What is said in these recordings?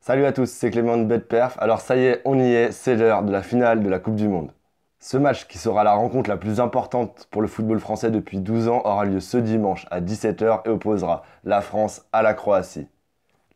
Salut à tous, c'est Clément de BetPerf. Alors ça y est, on y est, c'est l'heure de la finale de la Coupe du Monde. Ce match, qui sera la rencontre la plus importante pour le football français depuis 12 ans, aura lieu ce dimanche à 17h et opposera la France à la Croatie.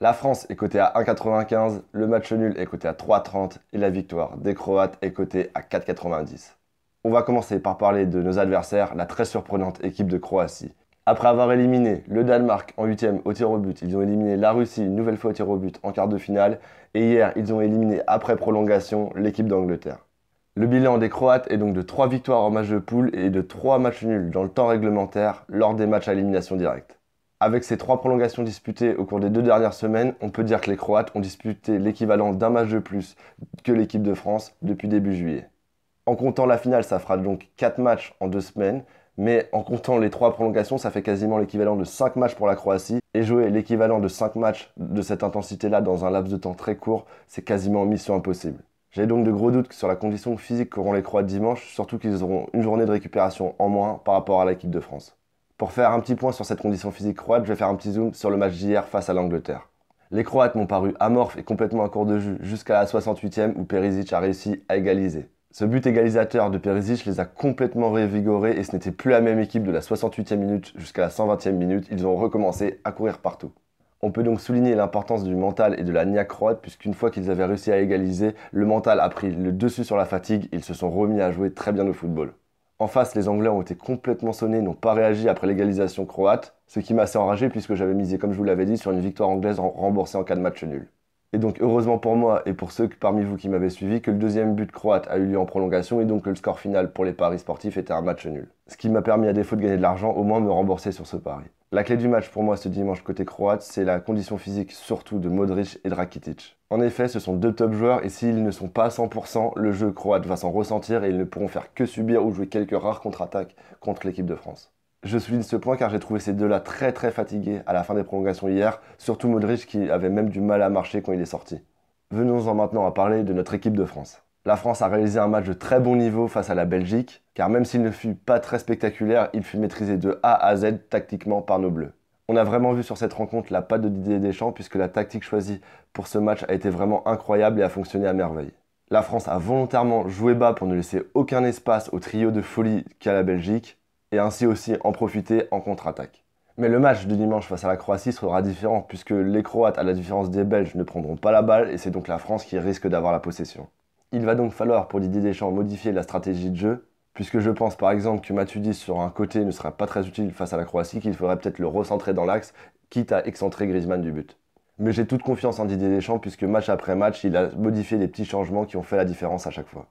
La France est cotée à 1,95, le match nul est coté à 3,30 et la victoire des Croates est cotée à 4,90. On va commencer par parler de nos adversaires, la très surprenante équipe de Croatie. Après avoir éliminé le Danemark en 8e au tir au but, ils ont éliminé la Russie une nouvelle fois au tir au but en quart de finale, et hier ils ont éliminé après prolongation l'équipe d'Angleterre. Le bilan des Croates est donc de 3 victoires en match de poule et de 3 matchs nuls dans le temps réglementaire lors des matchs à élimination directe. Avec ces 3 prolongations disputées au cours des 2 dernières semaines, on peut dire que les Croates ont disputé l'équivalent d'un match de plus que l'équipe de France depuis début juillet. En comptant la finale, ça fera donc 4 matchs en 2 semaines, mais en comptant les 3 prolongations, ça fait quasiment l'équivalent de 5 matchs pour la Croatie. Et jouer l'équivalent de 5 matchs de cette intensité-là dans un laps de temps très court, c'est quasiment mission impossible. J'ai donc de gros doutes sur la condition physique qu'auront les Croates dimanche, surtout qu'ils auront une journée de récupération en moins par rapport à l'équipe de France. Pour faire un petit point sur cette condition physique croate, je vais faire un petit zoom sur le match d'hier face à l'Angleterre. Les Croates m'ont paru amorphes et complètement à court de jus jusqu'à la 68e où Perisic a réussi à égaliser. Ce but égalisateur de Perisic les a complètement révigorés et ce n'était plus la même équipe de la 68e minute jusqu'à la 120e minute, ils ont recommencé à courir partout. On peut donc souligner l'importance du mental et de la niaque croate puisqu'une fois qu'ils avaient réussi à égaliser, le mental a pris le dessus sur la fatigue et ils se sont remis à jouer très bien au football. En face, les Anglais ont été complètement sonnés, n'ont pas réagi après l'égalisation croate, ce qui m'a assez enragé puisque j'avais misé, comme je vous l'avais dit, sur une victoire anglaise remboursée en cas de match nul. Et donc heureusement pour moi et pour ceux parmi vous qui m'avaient suivi que le deuxième but croate a eu lieu en prolongation et donc que le score final pour les paris sportifs était un match nul. Ce qui m'a permis à défaut de gagner de l'argent au moins me rembourser sur ce pari. La clé du match pour moi ce dimanche côté croate, c'est la condition physique surtout de Modric et de Rakitic. En effet, ce sont deux top joueurs et s'ils ne sont pas à 100%, le jeu croate va s'en ressentir et ils ne pourront faire que subir ou jouer quelques rares contre-attaques contre l'équipe de France. Je souligne ce point car j'ai trouvé ces deux-là très fatigués à la fin des prolongations hier, surtout Modric qui avait même du mal à marcher quand il est sorti. Venons-en maintenant à parler de notre équipe de France. La France a réalisé un match de très bon niveau face à la Belgique, car même s'il ne fut pas très spectaculaire, il fut maîtrisé de A à Z tactiquement par nos Bleus. On a vraiment vu sur cette rencontre la patte de Didier Deschamps puisque la tactique choisie pour ce match a été vraiment incroyable et a fonctionné à merveille. La France a volontairement joué bas pour ne laisser aucun espace au trio de folie qu'a la Belgique, et ainsi aussi en profiter en contre-attaque. Mais le match de dimanche face à la Croatie sera différent puisque les Croates, à la différence des Belges, ne prendront pas la balle et c'est donc la France qui risque d'avoir la possession. Il va donc falloir pour Didier Deschamps modifier la stratégie de jeu, puisque je pense par exemple que Matuidi sur un côté ne sera pas très utile face à la Croatie, qu'il faudrait peut-être le recentrer dans l'axe, quitte à excentrer Griezmann du but. Mais j'ai toute confiance en Didier Deschamps puisque match après match, il a modifié les petits changements qui ont fait la différence à chaque fois.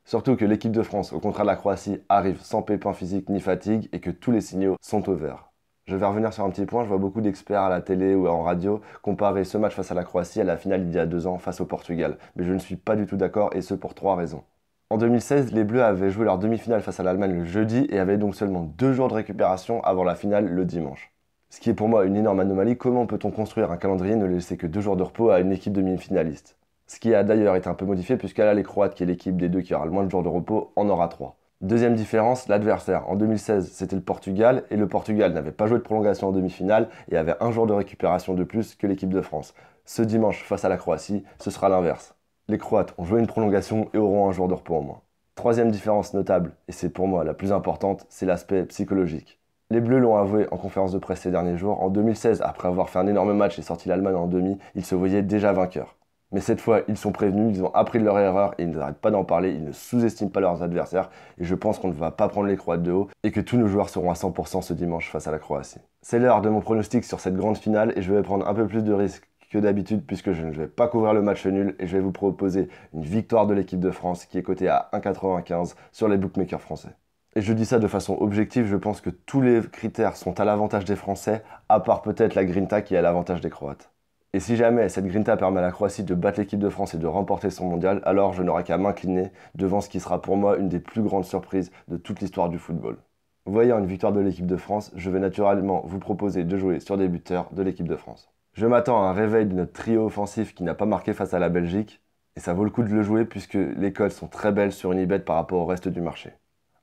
Surtout que l'équipe de France, au contraire de la Croatie, arrive sans pépin physique ni fatigue et que tous les signaux sont au vert. Je vais revenir sur un petit point, je vois beaucoup d'experts à la télé ou en radio comparer ce match face à la Croatie à la finale il y a 2 ans face au Portugal, mais je ne suis pas du tout d'accord et ce pour 3 raisons. En 2016, les Bleus avaient joué leur demi-finale face à l'Allemagne le jeudi et avaient donc seulement 2 jours de récupération avant la finale le dimanche. Ce qui est pour moi une énorme anomalie, comment peut-on construire un calendrier et ne laisser que 2 jours de repos à une équipe demi-finaliste? Ce qui a d'ailleurs été un peu modifié puisqu'elle a les Croates, qui est l'équipe des deux qui aura le moins de jours de repos, en aura 3. Deuxième différence, l'adversaire. En 2016, c'était le Portugal, et le Portugal n'avait pas joué de prolongation en demi-finale et avait un jour de récupération de plus que l'équipe de France. Ce dimanche, face à la Croatie, ce sera l'inverse. Les Croates ont joué une prolongation et auront un jour de repos en moins. Troisième différence notable, et c'est pour moi la plus importante, c'est l'aspect psychologique. Les Bleus l'ont avoué en conférence de presse ces derniers jours. En 2016, après avoir fait un énorme match et sorti l'Allemagne en demi, ils se voyaient déjà vainqueurs. Mais cette fois, ils sont prévenus, ils ont appris de leur erreur et ils n'arrêtent pas d'en parler, ils ne sous-estiment pas leurs adversaires et je pense qu'on ne va pas prendre les Croates de haut et que tous nos joueurs seront à 100% ce dimanche face à la Croatie. C'est l'heure de mon pronostic sur cette grande finale et je vais prendre un peu plus de risques que d'habitude puisque je ne vais pas couvrir le match nul et je vais vous proposer une victoire de l'équipe de France qui est cotée à 1,95 sur les bookmakers français. Et je dis ça de façon objective, je pense que tous les critères sont à l'avantage des Français, à part peut-être la Grinta qui est à l'avantage des Croates. Et si jamais cette Grinta permet à la Croatie de battre l'équipe de France et de remporter son mondial, alors je n'aurai qu'à m'incliner devant ce qui sera pour moi une des plus grandes surprises de toute l'histoire du football. Voyant une victoire de l'équipe de France, je vais naturellement vous proposer de jouer sur des buteurs de l'équipe de France. Je m'attends à un réveil de notre trio offensif qui n'a pas marqué face à la Belgique, et ça vaut le coup de le jouer puisque les codes sont très belles sur Unibet par rapport au reste du marché.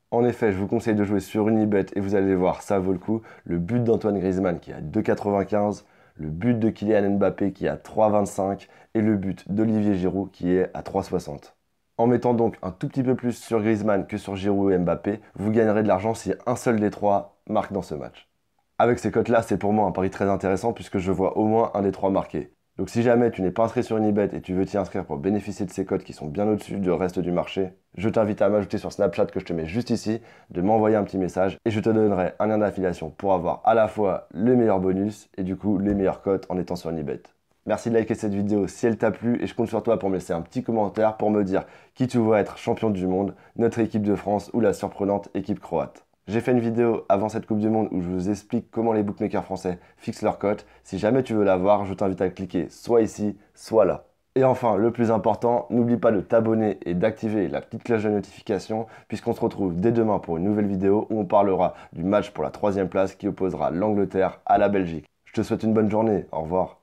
En effet, je vous conseille de jouer sur Unibet et vous allez voir, ça vaut le coup. Le but d'Antoine Griezmann qui est à 2,95, le but de Kylian Mbappé qui est à 3,25 et le but d'Olivier Giroud qui est à 3,60. En mettant donc un tout petit peu plus sur Griezmann que sur Giroud et Mbappé, vous gagnerez de l'argent si un seul des trois marque dans ce match. Avec ces cotes-là, c'est pour moi un pari très intéressant puisque je vois au moins un des trois marquer. Donc si jamais tu n'es pas inscrit sur Unibet et tu veux t'y inscrire pour bénéficier de ces cotes qui sont bien au-dessus du reste du marché, je t'invite à m'ajouter sur Snapchat que je te mets juste ici, de m'envoyer un petit message et je te donnerai un lien d'affiliation pour avoir à la fois le meilleur bonus et du coup les meilleures cotes en étant sur Unibet. Merci de liker cette vidéo si elle t'a plu et je compte sur toi pour me laisser un petit commentaire pour me dire qui tu vois être champion du monde, notre équipe de France ou la surprenante équipe croate. J'ai fait une vidéo avant cette Coupe du Monde où je vous explique comment les bookmakers français fixent leurs cotes. Si jamais tu veux la voir, je t'invite à cliquer soit ici, soit là. Et enfin, le plus important, n'oublie pas de t'abonner et d'activer la petite cloche de notification puisqu'on se retrouve dès demain pour une nouvelle vidéo où on parlera du match pour la 3e place qui opposera l'Angleterre à la Belgique. Je te souhaite une bonne journée, au revoir.